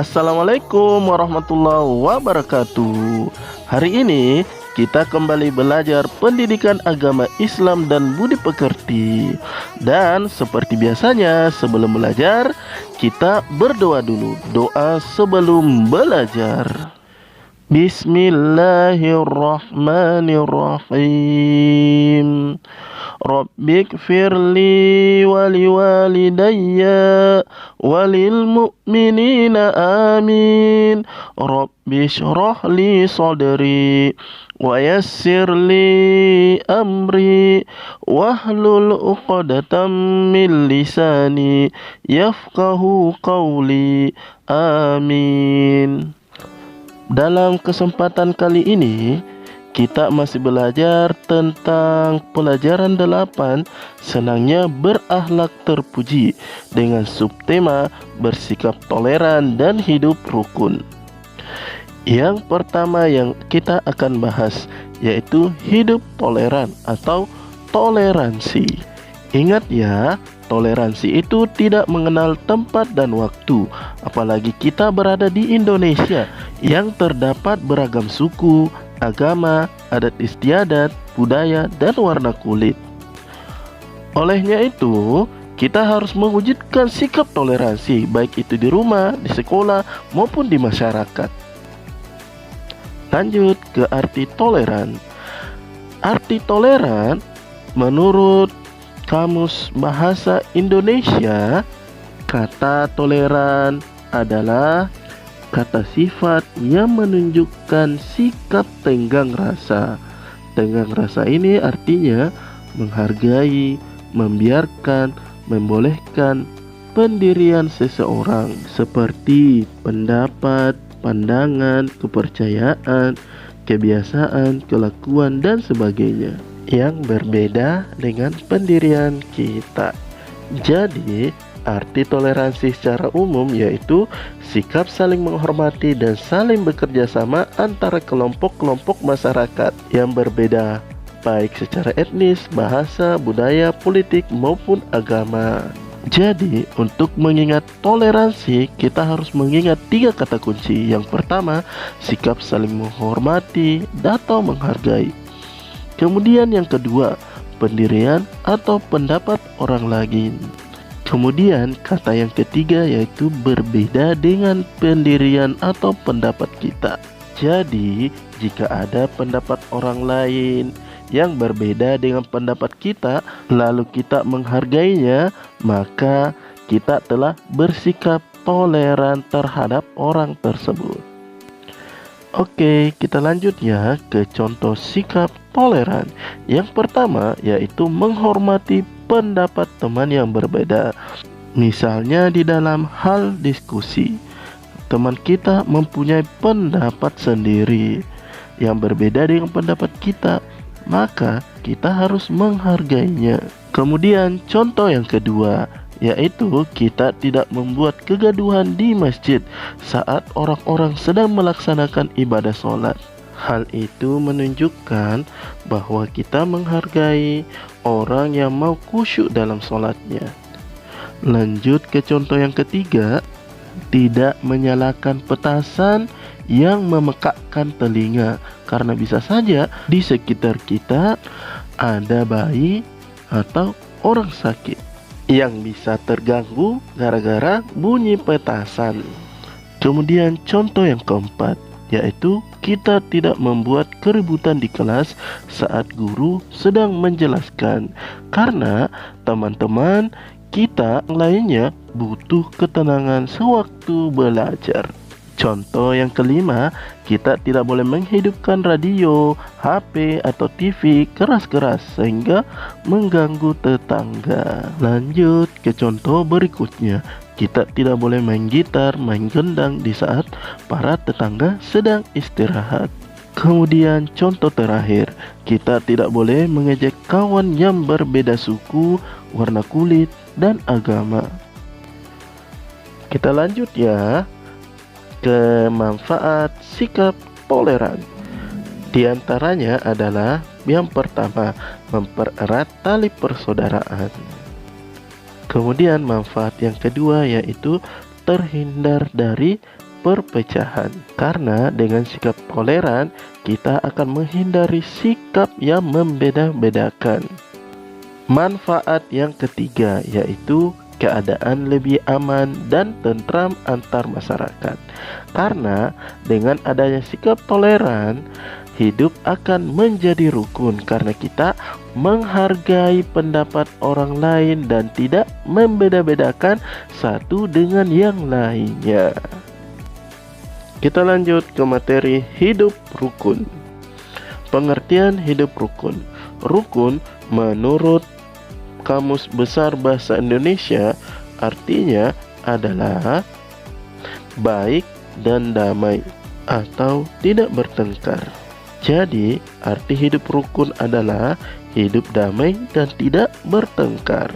Assalamualaikum warahmatullahi wabarakatuh. Hari ini kita kembali belajar pendidikan agama Islam dan budi pekerti. Dan seperti biasanya sebelum belajar kita berdoa dulu. Doa sebelum belajar. Bismillahirrahmanirrahim. Rabbighfirli waliwalidayya walil mu'minina amin. Rabbi shrah li sadri wa yassir li amri wahlul 'uqdatam min lisani yafqahu qawli. Amin. Dalam kesempatan kali ini kita masih belajar tentang pelajaran 8, senangnya berakhlak terpuji, dengan subtema bersikap toleran dan hidup rukun. Yang pertama yang kita akan bahas yaitu hidup toleran atau toleransi. Ingat ya, toleransi itu tidak mengenal tempat dan waktu, apalagi kita berada di Indonesia yang terdapat beragam suku, agama, adat istiadat, budaya, dan warna kulit. Olehnya itu, kita harus mewujudkan sikap toleransi, baik itu di rumah, di sekolah, maupun di masyarakat. Lanjut ke arti toleran. Arti toleran menurut Kamus Bahasa Indonesia, kata toleran adalah kata sifat yang menunjukkan sikap tenggang rasa. Tenggang rasa ini artinya menghargai, membiarkan, membolehkan pendirian seseorang seperti pendapat, pandangan, kepercayaan, kebiasaan, kelakuan, dan sebagainya yang berbeda dengan pendirian kita. Jadi, arti toleransi secara umum yaitu sikap saling menghormati dan saling bekerja sama antara kelompok-kelompok masyarakat yang berbeda, baik secara etnis, bahasa, budaya, politik, maupun agama. Jadi, untuk mengingat toleransi, kita harus mengingat 3 kata kunci. Yang pertama, sikap saling menghormati atau menghargai. Kemudian yang kedua, pendirian atau pendapat orang lain. Kemudian kata yang ketiga yaitu berbeda dengan pendirian atau pendapat kita. Jadi, jika ada pendapat orang lain yang berbeda dengan pendapat kita, lalu kita menghargainya, maka kita telah bersikap toleran terhadap orang tersebut. Oke, kita lanjut ya ke contoh sikap toleran. Yang pertama yaitu menghormati pendapat teman yang berbeda. Misalnya di dalam hal diskusi, teman kita mempunyai pendapat sendiri yang berbeda dengan pendapat kita, maka kita harus menghargainya. Kemudian contoh yang kedua yaitu kita tidak membuat kegaduhan di masjid saat orang-orang sedang melaksanakan ibadah sholat. Hal itu menunjukkan bahwa kita menghargai orang yang mau khusyuk dalam sholatnya. Lanjut ke contoh yang ketiga, tidak menyalakan petasan yang memekakkan telinga, karena bisa saja di sekitar kita ada bayi atau orang sakit yang bisa terganggu gara-gara bunyi petasan. Kemudian contoh yang keempat yaitu kita tidak membuat keributan di kelas saat guru sedang menjelaskan, karena teman-teman kita lainnya butuh ketenangan sewaktu belajar. Contoh yang kelima, kita tidak boleh menghidupkan radio, HP, atau TV keras-keras sehingga mengganggu tetangga. Lanjut ke contoh berikutnya, kita tidak boleh main gitar, main gendang di saat para tetangga sedang istirahat. Kemudian contoh terakhir, kita tidak boleh mengejek kawan yang berbeda suku, warna kulit, dan agama. Kita lanjut ya ke manfaat sikap toleran. Di antaranya adalah yang pertama, mempererat tali persaudaraan. Kemudian manfaat yang kedua yaitu terhindar dari perpecahan. Karena dengan sikap toleran, kita akan menghindari sikap yang membeda-bedakan. Manfaat yang ketiga yaitu keadaan lebih aman dan tentram antar masyarakat. Karena dengan adanya sikap toleran, hidup akan menjadi rukun karena kita menghargai pendapat orang lain dan tidak membeda-bedakan satu dengan yang lainnya. Kita lanjut ke materi hidup rukun. Pengertian hidup rukun. Rukun menurut Kamus Besar Bahasa Indonesia artinya adalah baik dan damai atau tidak bertengkar. Jadi, arti hidup rukun adalah hidup damai dan tidak bertengkar.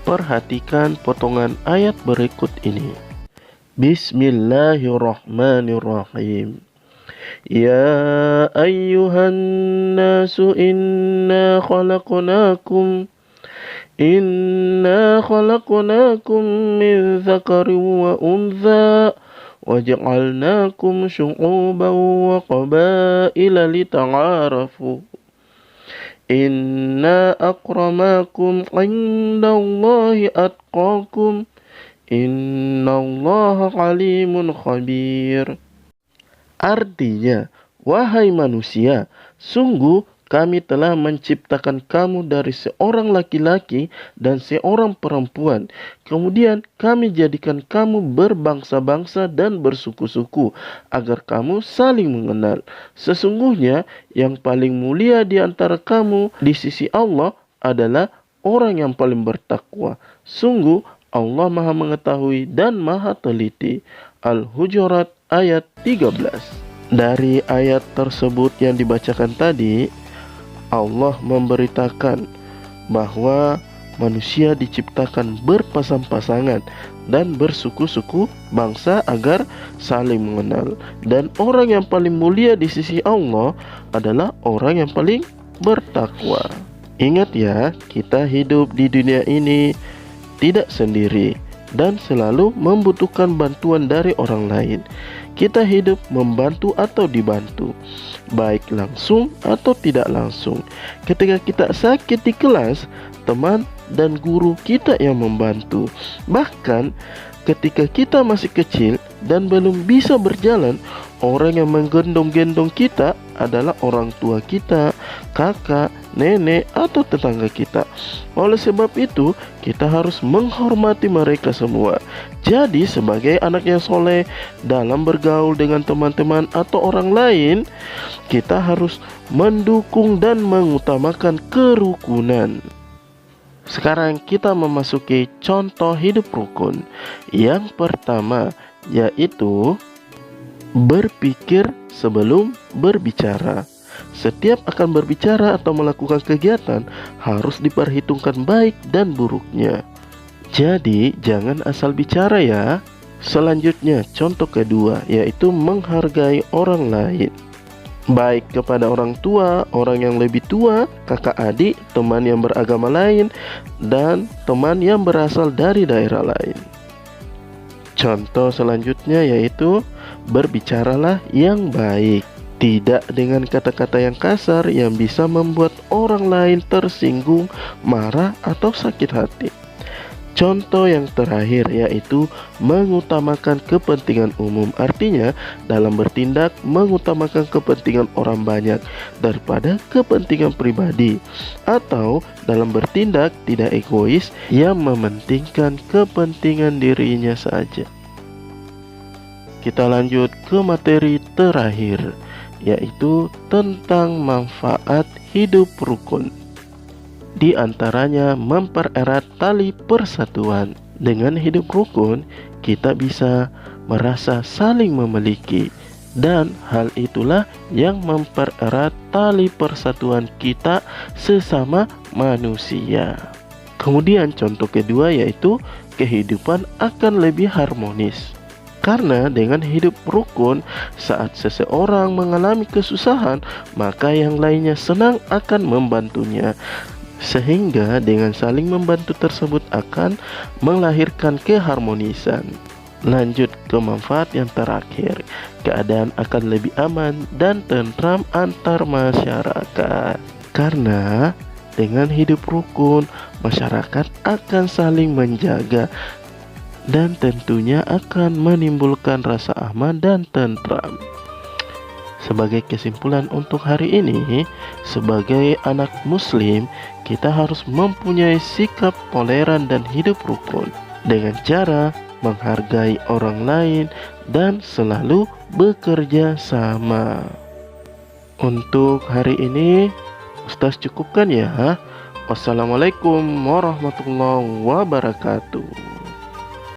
Perhatikan potongan ayat berikut ini. Bismillahirrahmanirrahim. Ya ayyuhan nasu inna khalaqnakum min dzakarin wa untha وَجَعَلْنَاكُمْ شُعُوبًا وَقَبَائِلَ لِتَعَارَفُوا إِنَّ أَكْرَمَكُمْ عِندَ اللَّهِ أَتْقَاكُمْ إِنَّ اللَّهَ عَلِيمٌ خَبِيرٌ. Artinya, wahai manusia, sungguh kami telah menciptakan kamu dari seorang laki-laki dan seorang perempuan. Kemudian kami jadikan kamu berbangsa-bangsa dan bersuku-suku agar kamu saling mengenal. Sesungguhnya yang paling mulia di antara kamu di sisi Allah adalah orang yang paling bertakwa. Sungguh Allah Maha Mengetahui dan Maha Teliti. Al-Hujurat ayat 13. Dari ayat tersebut yang dibacakan tadi, Allah memberitakan bahwa manusia diciptakan berpasang-pasangan dan bersuku-suku bangsa agar saling mengenal. Dan orang yang paling mulia di sisi Allah adalah orang yang paling bertakwa. Ingat ya, kita hidup di dunia ini tidak sendiri dan selalu membutuhkan bantuan dari orang lain. Kita hidup membantu atau dibantu, baik langsung atau tidak langsung. Ketika kita sakit di kelas, teman dan guru kita yang membantu. Bahkan ketika kita masih kecil dan belum bisa berjalan, orang yang menggendong-gendong kita adalah orang tua kita, kakak, nenek, atau tetangga kita. Oleh sebab itu, kita harus menghormati mereka semua. Jadi, sebagai anak yang soleh dalam bergaul dengan teman-teman atau orang lain, kita harus mendukung dan mengutamakan kerukunan. Sekarang kita memasuki contoh hidup rukun. Yang pertama yaitu berpikir sebelum berbicara. Setiap akan berbicara atau melakukan kegiatan harus diperhitungkan baik dan buruknya. Jadi jangan asal bicara ya. Selanjutnya contoh kedua yaitu menghargai orang lain, baik kepada orang tua, orang yang lebih tua, kakak adik, teman yang beragama lain, dan teman yang berasal dari daerah lain. Contoh selanjutnya yaitu berbicaralah yang baik, tidak dengan kata-kata yang kasar yang bisa membuat orang lain tersinggung, marah, atau sakit hati. Contoh yang terakhir yaitu mengutamakan kepentingan umum. Artinya dalam bertindak mengutamakan kepentingan orang banyak daripada kepentingan pribadi, atau dalam bertindak tidak egois yang mementingkan kepentingan dirinya saja. Kita lanjut ke materi terakhir yaitu tentang manfaat hidup rukun. Di antaranya mempererat tali persatuan. Dengan hidup rukun, kita bisa merasa saling memiliki, dan hal itulah yang mempererat tali persatuan kita sesama manusia. Kemudian contoh kedua yaitu kehidupan akan lebih harmonis. Karena dengan hidup rukun, saat seseorang mengalami kesusahan, maka yang lainnya senang akan membantunya. Sehingga dengan saling membantu tersebut akan melahirkan keharmonisan. Lanjut ke manfaat yang terakhir, keadaan akan lebih aman dan tentram antar masyarakat. Karena dengan hidup rukun, masyarakat akan saling menjaga dan tentunya akan menimbulkan rasa aman dan tentram. Sebagai kesimpulan untuk hari ini, sebagai anak muslim, kita harus mempunyai sikap toleran dan hidup rukun dengan cara menghargai orang lain dan selalu bekerja sama. Untuk hari ini, Ustaz cukupkan ya. Wassalamualaikum warahmatullahi wabarakatuh.